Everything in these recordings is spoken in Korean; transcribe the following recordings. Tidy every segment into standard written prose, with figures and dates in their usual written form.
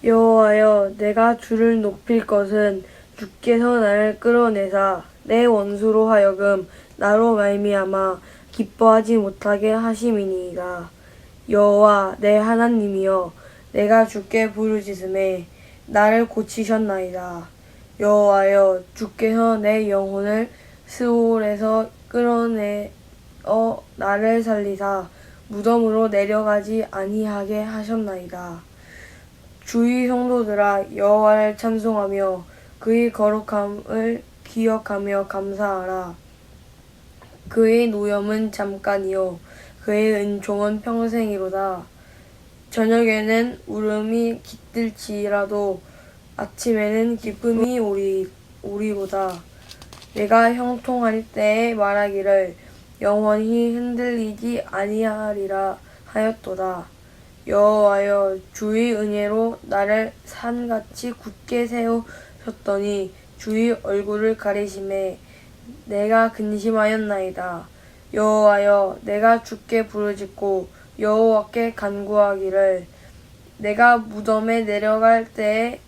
여호와여, 내가 주를 높일 것은 주께서 나를 끌어내사 내 원수로 하여금 나로 말미암아 기뻐하지 못하게 하심이니이다. 여호와 내 하나님이여, 내가 주께 부르짖음에 나를 고치셨나이다. 여호와여, 주께서 내 영혼을 스올에서 끌어내어 나를 살리사 무덤으로 내려가지 아니하게 하셨나이다. 주의 성도들아, 여호와를 찬송하며 그의 거룩함을 기억하며 감사하라. 그의 노염은 잠깐이요 그의 은총은 평생이로다. 저녁에는 울음이 깃들지라도 아침에는 기쁨이 오리로다. 내가 형통할 때에 말하기를 영원히 흔들리지 아니하리라 하였도다. 여호와여, 주의 은혜로 나를 산같이 굳게 세우셨더니 주의 얼굴을 가리심에 내가 근심하였나이다. 여호와여, 내가 주께 부르짖고 여호와께 간구하기를 내가 무덤에 내려갈 때에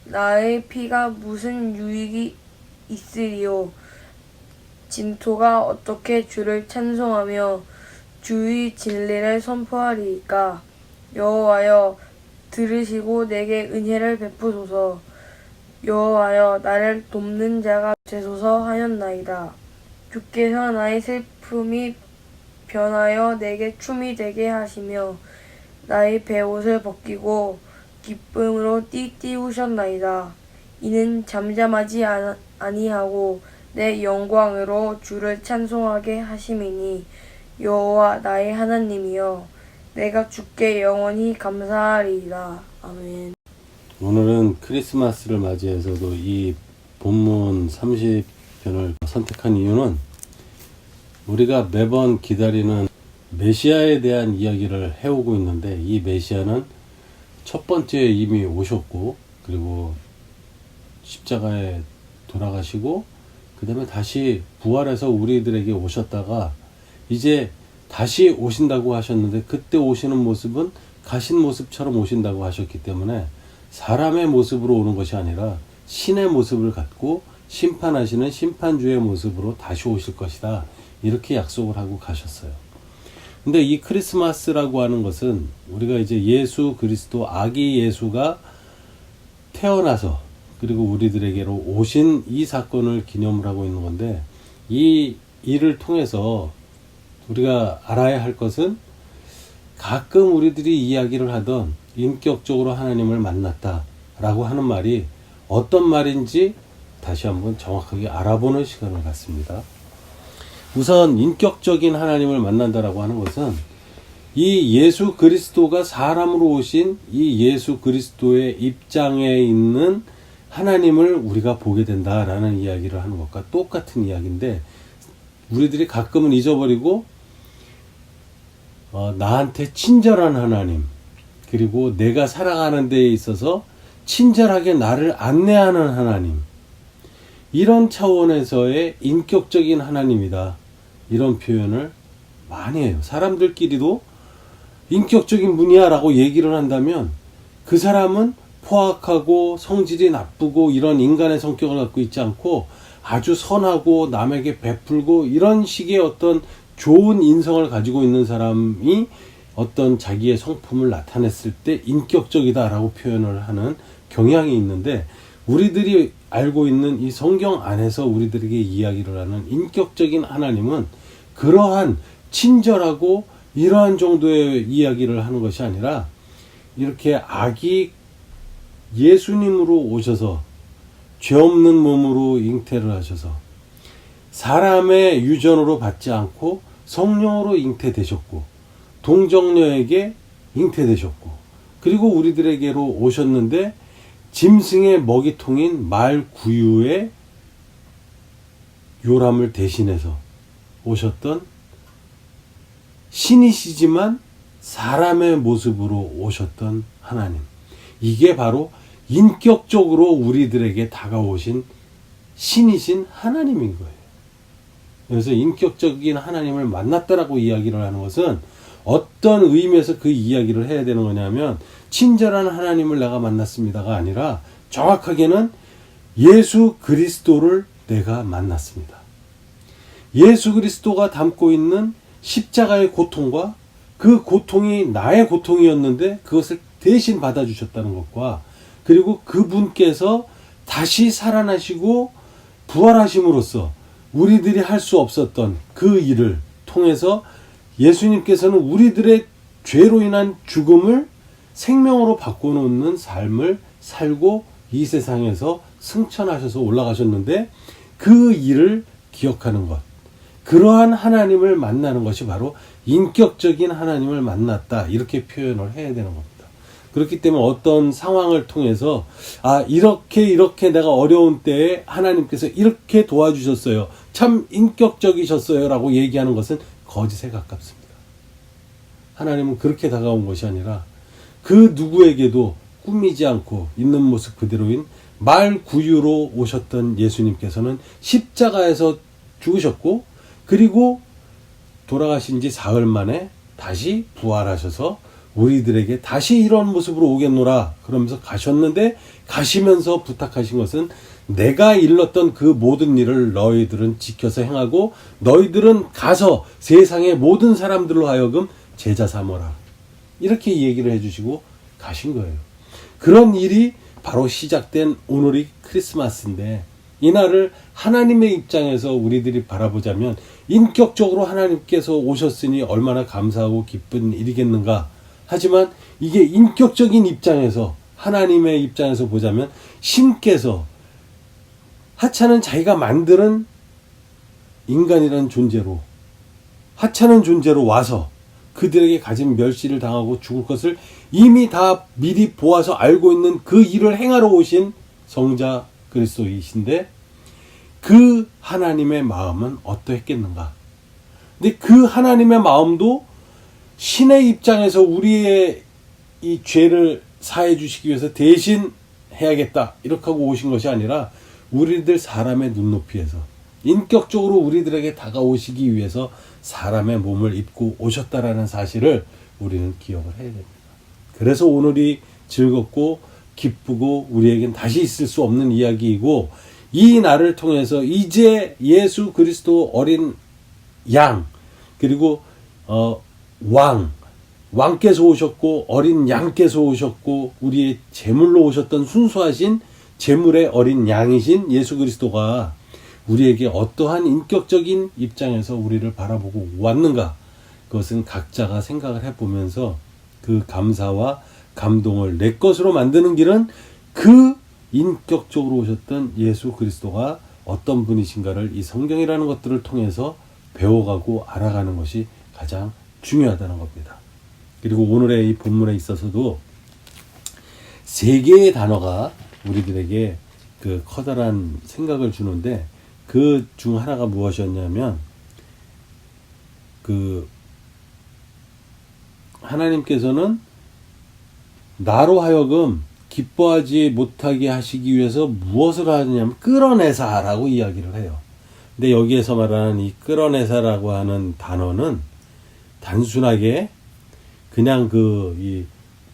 나의 피가 무슨 유익이 있으리요. 진토가 어떻게 주를 찬송하며 주의 진리를 선포하리이까. 여호와여, 들으시고 내게 은혜를 베푸소서. 여호와여, 나를 돕는 자가 되소서 하였나이다. 주께서 나의 슬픔이 변하여 내게 춤이 되게 하시며 나의 베옷을 벗기고 기쁨으로 띠띠우셨나이다. 이는 잠잠하지 아니하고 내 영광으로 주를 찬송하게 하심이니 여호와 나의 하나님이여, 내가 주께 영원히 감사하리이다. 아멘. 오늘은 크리스마스를 맞이해서도 이 본문 30편을 선택한 이유는 우리가 매번 기다리는 메시아에 대한 이야기를 해오고 있는데, 이 메시아는 첫 번째 이미 오셨고, 그리고 십자가에 돌아가시고, 그 다음에 다시 부활해서 우리들에게 오셨다가 이제 다시 오신다고 하셨는데, 그때 오시는 모습은 가신 모습처럼 오신다고 하셨기 때문에 사람의 모습으로 오는 것이 아니라 신의 모습을 갖고 심판하시는 심판주의 모습으로 다시 오실 것이다, 이렇게 약속을 하고 가셨어요. 근데 이 크리스마스라고 하는 것은 우리가 이제 예수 그리스도, 아기 예수가 태어나서 그리고 우리들에게로 오신 이 사건을 기념을 하고 있는 건데, 이 일을 통해서 우리가 알아야 할 것은 가끔 우리들이 이야기를 하던 인격적으로 하나님을 만났다 라고 하는 말이 어떤 말인지 다시 한번 정확하게 알아보는 시간을 갖습니다. 우선 인격적인 하나님을 만난다라고 하는 것은 이 예수 그리스도가 사람으로 오신 이 예수 그리스도의 입장에 있는 하나님을 우리가 보게 된다라는 이야기를 하는 것과 똑같은 이야기인데, 우리들이 가끔은 잊어버리고 나한테 친절한 하나님, 그리고 내가 살아가는 데에 있어서 친절하게 나를 안내하는 하나님, 이런 차원에서의 인격적인 하나님이다, 이런 표현을 많이 해요. 사람들끼리도 인격적인 분이야 라고 얘기를 한다면 그 사람은 포악하고 성질이 나쁘고 이런 인간의 성격을 갖고 있지 않고 아주 선하고 남에게 베풀고 이런 식의 어떤 좋은 인성을 가지고 있는 사람이 어떤 자기의 성품을 나타냈을 때 인격적이다 라고 표현을 하는 경향이 있는데, 우리들이 알고 있는 이 성경 안에서 우리들에게 이야기를 하는 인격적인 하나님은 그러한 친절하고 이러한 정도의 이야기를 하는 것이 아니라, 이렇게 아기 예수님으로 오셔서 죄 없는 몸으로 잉태를 하셔서 사람의 유전으로 받지 않고 성령으로 잉태되셨고 동정녀에게 잉태되셨고, 그리고 우리들에게로 오셨는데 짐승의 먹이통인 말 구유의 요람을 대신해서 오셨던 신이시지만 사람의 모습으로 오셨던 하나님, 이게 바로 인격적으로 우리들에게 다가오신 신이신 하나님인 거예요. 그래서 인격적인 하나님을 만났다라고 이야기를 하는 것은 어떤 의미에서 그 이야기를 해야 되는 거냐면, 친절한 하나님을 내가 만났습니다가 아니라 정확하게는 예수 그리스도를 내가 만났습니다. 예수 그리스도가 담고 있는 십자가의 고통과 그 고통이 나의 고통이었는데 그것을 대신 받아주셨다는 것과 그리고 그분께서 다시 살아나시고 부활하심으로써 우리들이 할 수 없었던 그 일을 통해서 예수님께서는 우리들의 죄로 인한 죽음을 생명으로 바꿔놓는 삶을 살고 이 세상에서 승천하셔서 올라가셨는데 그 일을 기억하는 것, 그러한 하나님을 만나는 것이 바로 인격적인 하나님을 만났다, 이렇게 표현을 해야 되는 겁니다. 그렇기 때문에 어떤 상황을 통해서 이렇게 내가 어려운 때에 하나님께서 이렇게 도와주셨어요, 참 인격적이셨어요 라고 얘기하는 것은 거짓에 가깝습니다. 하나님은 그렇게 다가온 것이 아니라 그 누구에게도 꾸미지 않고 있는 모습 그대로인 말구유로 오셨던 예수님께서는 십자가에서 죽으셨고 그리고 돌아가신 지 사흘 만에 다시 부활하셔서 우리들에게 다시 이런 모습으로 오겠노라 그러면서 가셨는데, 가시면서 부탁하신 것은 내가 일렀던 그 모든 일을 너희들은 지켜서 행하고 너희들은 가서 세상의 모든 사람들로 하여금 제자 삼어라, 이렇게 얘기를 해주시고 가신 거예요. 그런 일이 바로 시작된 오늘이 크리스마스인데, 이날을 하나님의 입장에서 우리들이 바라보자면 인격적으로 하나님께서 오셨으니 얼마나 감사하고 기쁜 일이겠는가. 하지만 이게 인격적인 입장에서, 하나님의 입장에서 보자면 신께서 하찮은 자기가 만드는 인간이라는 존재로, 하찮은 존재로 와서 그들에게 가진 멸시를 당하고 죽을 것을 이미 다 미리 보아서 알고 있는 그 일을 행하러 오신 성자 그리스도이신데, 그 하나님의 마음은 어떠했겠는가. 근데 그 하나님의 마음도 신의 입장에서 우리의 이 죄를 사해 주시기 위해서 대신 해야겠다 이렇게 하고 오신 것이 아니라 우리들 사람의 눈높이에서 인격적으로 우리들에게 다가오시기 위해서 사람의 몸을 입고 오셨다라는 사실을 우리는 기억을 해야 됩니다. 그래서 오늘이 즐겁고 기쁘고 우리에겐 다시 있을 수 없는 이야기이고, 이 날을 통해서 이제 예수 그리스도 어린 양, 그리고 왕께서 오셨고 어린 양께서 오셨고 우리의 제물로 오셨던 순수하신 제물의 어린 양이신 예수 그리스도가 우리에게 어떠한 인격적인 입장에서 우리를 바라보고 왔는가, 그것은 각자가 생각을 해보면서 그 감사와 감동을 내 것으로 만드는 길은 그 인격적으로 오셨던 예수 그리스도가 어떤 분이신가를 이 성경이라는 것들을 통해서 배워가고 알아가는 것이 가장 중요하다는 겁니다. 그리고 오늘의 이 본문에 있어서도 세 개의 단어가 우리들에게 그 커다란 생각을 주는데, 그 중 하나가 무엇이었냐면, 그 하나님께서는 나로 하여금 기뻐하지 못하게 하시기 위해서 무엇을 하느냐면 끌어내사라고 이야기를 해요. 근데 여기에서 말하는 이 끌어내사라고 하는 단어는 단순하게 그냥 이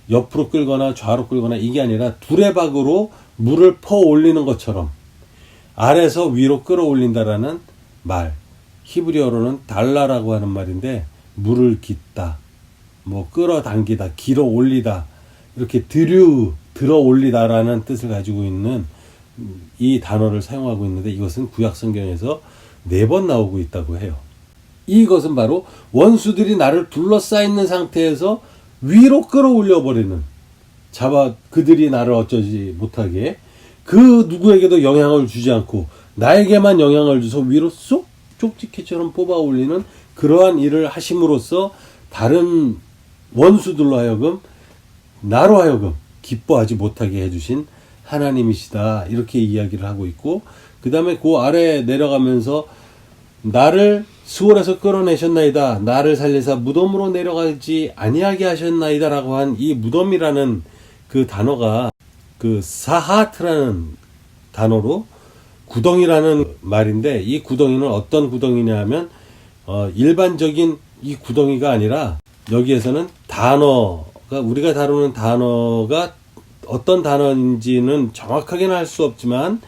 옆으로 끌거나 좌로 끌거나 이게 아니라 두레박으로 물을 퍼 올리는 것처럼 아래서 위로 끌어올린다라는 말, 히브리어로는 달라라고 하는 말인데, 물을 깃다, 끌어당기다, 길어 올리다, 이렇게 들어 올리다라는 뜻을 가지고 있는 이 단어를 사용하고 있는데, 이것은 구약 성경에서 4번 나오고 있다고 해요. 이것은 바로 원수들이 나를 둘러싸있는 상태에서 위로 끌어올려 버리는, 그들이 나를 어쩌지 못하게 그 누구에게도 영향을 주지 않고 나에게만 영향을 줘서 위로 쏙 쪽지게처럼 뽑아 올리는 그러한 일을 하심으로써 다른 원수들로 하여금, 나로 하여금 기뻐하지 못하게 해주신 하나님이시다, 이렇게 이야기를 하고 있고, 그 다음에 그 아래에 내려가면서 나를 수월에서 끌어내셨나이다, 나를 살리사 무덤으로 내려가지 아니하게 하셨나이다 라고 한 이 무덤이라는 그 단어가 그 사하트라는 단어로 구덩이라는 말인데, 이 구덩이는 어떤 구덩이냐 하면 일반적인 이 구덩이가 아니라 여기에서는 단어 우리가 다루는 단어가 어떤 단어인지는 정확하게는 할 수 없지만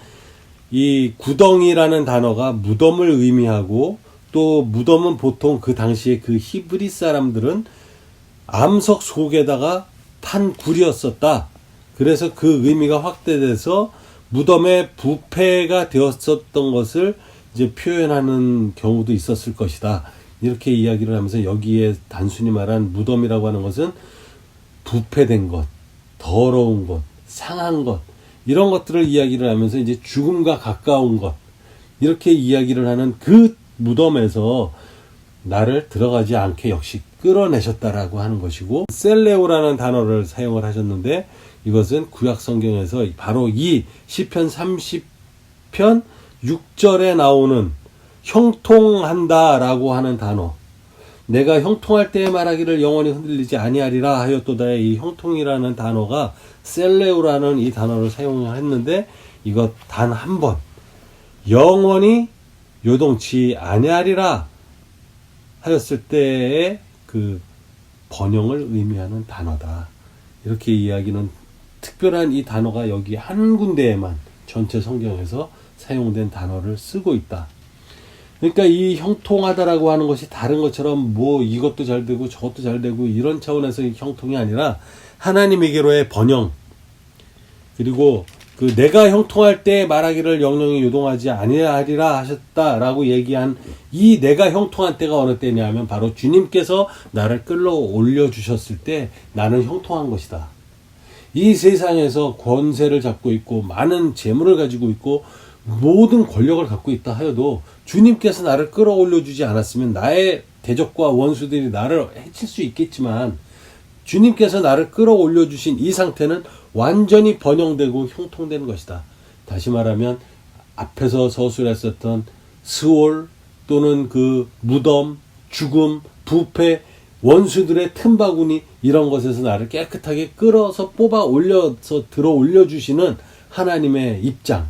이 구덩이라는 단어가 무덤을 의미하고 또 무덤은 보통 그 당시에 그 히브리 사람들은 암석 속에다가 판 굴이었었다. 그래서 그 의미가 확대돼서 무덤의 부패가 되었었던 것을 이제 표현하는 경우도 있었을 것이다. 이렇게 이야기를 하면서 여기에 단순히 말한 무덤이라고 하는 것은 부패된 것, 더러운 것, 상한 것, 이런 것들을 이야기를 하면서 이제 죽음과 가까운 것, 이렇게 이야기를 하는 그 무덤에서 나를 들어가지 않게 역시 끌어내셨다라고 하는 것이고, 셀레오라는 단어를 사용을 하셨는데 이것은 구약 성경에서 바로 이 시편 30편 6절에 나오는 형통한다라고 하는 단어, 내가 형통할 때에 말하기를 영원히 흔들리지 아니하리라 하였도다의 이 형통이라는 단어가 셀레오라는 이 단어를 사용했는데, 이것 단 한 번 영원히 요동치 아니하리라 하였을 때의 그 번영을 의미하는 단어다. 이렇게 이야기는 특별한 이 단어가 여기 한 군데에만 전체 성경에서 사용된 단어를 쓰고 있다. 그러니까 이 형통하다라고 하는 것이 다른 것처럼 뭐 이것도 잘 되고 저것도 잘 되고 이런 차원에서 형통이 아니라 하나님에게로의 번영, 그리고 그 내가 형통할 때 말하기를 영영이 요동하지 아니하리라 하셨다라고 얘기한 이 내가 형통한 때가 어느 때냐면 바로 주님께서 나를 끌어올려 주셨을 때 나는 형통한 것이다. 이 세상에서 권세를 잡고 있고 많은 재물을 가지고 있고 모든 권력을 갖고 있다 하여도 주님께서 나를 끌어올려 주지 않았으면 나의 대적과 원수들이 나를 해칠 수 있겠지만, 주님께서 나를 끌어올려 주신 이 상태는 완전히 번영되고 형통된 것이다. 다시 말하면 앞에서 서술했었던 스올 또는 그 무덤, 죽음, 부패, 원수들의 틈바구니, 이런 것에서 나를 깨끗하게 끌어서 뽑아 올려서 들어 올려주시는 하나님의 입장,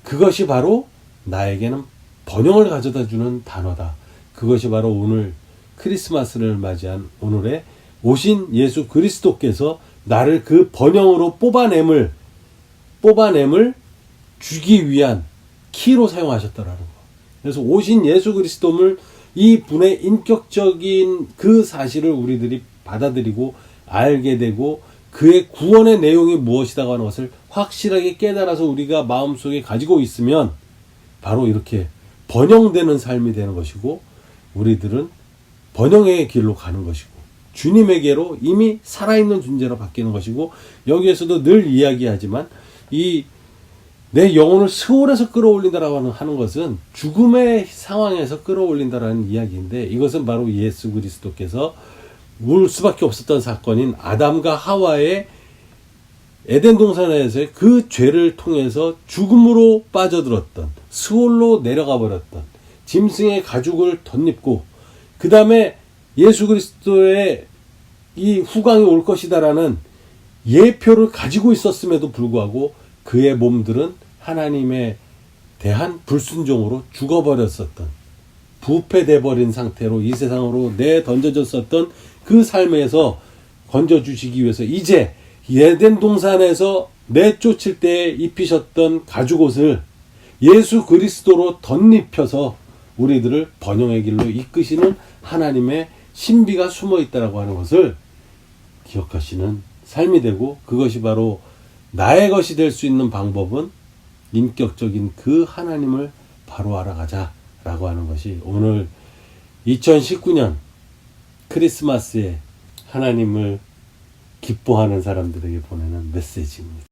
그것이 바로 나에게는 번영을 가져다 주는 단어다. 그것이 바로 오늘 크리스마스를 맞이한 오늘의 오신 예수 그리스도께서 나를 그 번영으로 뽑아냄을 주기 위한 키로 사용하셨다라는 거. 그래서 오신 예수 그리스도를, 이 분의 인격적인 그 사실을 우리들이 받아들이고 알게 되고 그의 구원의 내용이 무엇이다고 하는 것을 확실하게 깨달아서 우리가 마음속에 가지고 있으면 바로 이렇게 번영되는 삶이 되는 것이고, 우리들은 번영의 길로 가는 것이고 주님에게로 이미 살아있는 존재로 바뀌는 것이고, 여기에서도 늘 이야기하지만 이 내 영혼을 스올에서 끌어올린다라고 하는 것은 죽음의 상황에서 끌어올린다라는 이야기인데, 이것은 바로 예수 그리스도께서 울 수밖에 없었던 사건인 아담과 하와의 에덴 동산에서의 그 죄를 통해서 죽음으로 빠져들었던, 스올로 내려가 버렸던 짐승의 가죽을 덧입고 그 다음에 예수 그리스도의 이 후광이 올 것이다라는 예표를 가지고 있었음에도 불구하고 그의 몸들은 하나님에 대한 불순종으로 죽어버렸었던, 부패돼 버린 상태로 이 세상으로 내던져졌었던 그 삶에서 건져주시기 위해서 이제 에덴 동산에서 내쫓을 때 입히셨던 가죽옷을 예수 그리스도로 덧입혀서 우리들을 번영의 길로 이끄시는 하나님의 신비가 숨어 있다라고 하는 것을 기억하시는 삶이 되고, 그것이 바로 나의 것이 될 수 있는 방법은 인격적인 그 하나님을 바로 알아가자라고 하는 것이 오늘 2019년 크리스마스에 하나님을 기뻐하는 사람들에게 보내는 메시지입니다.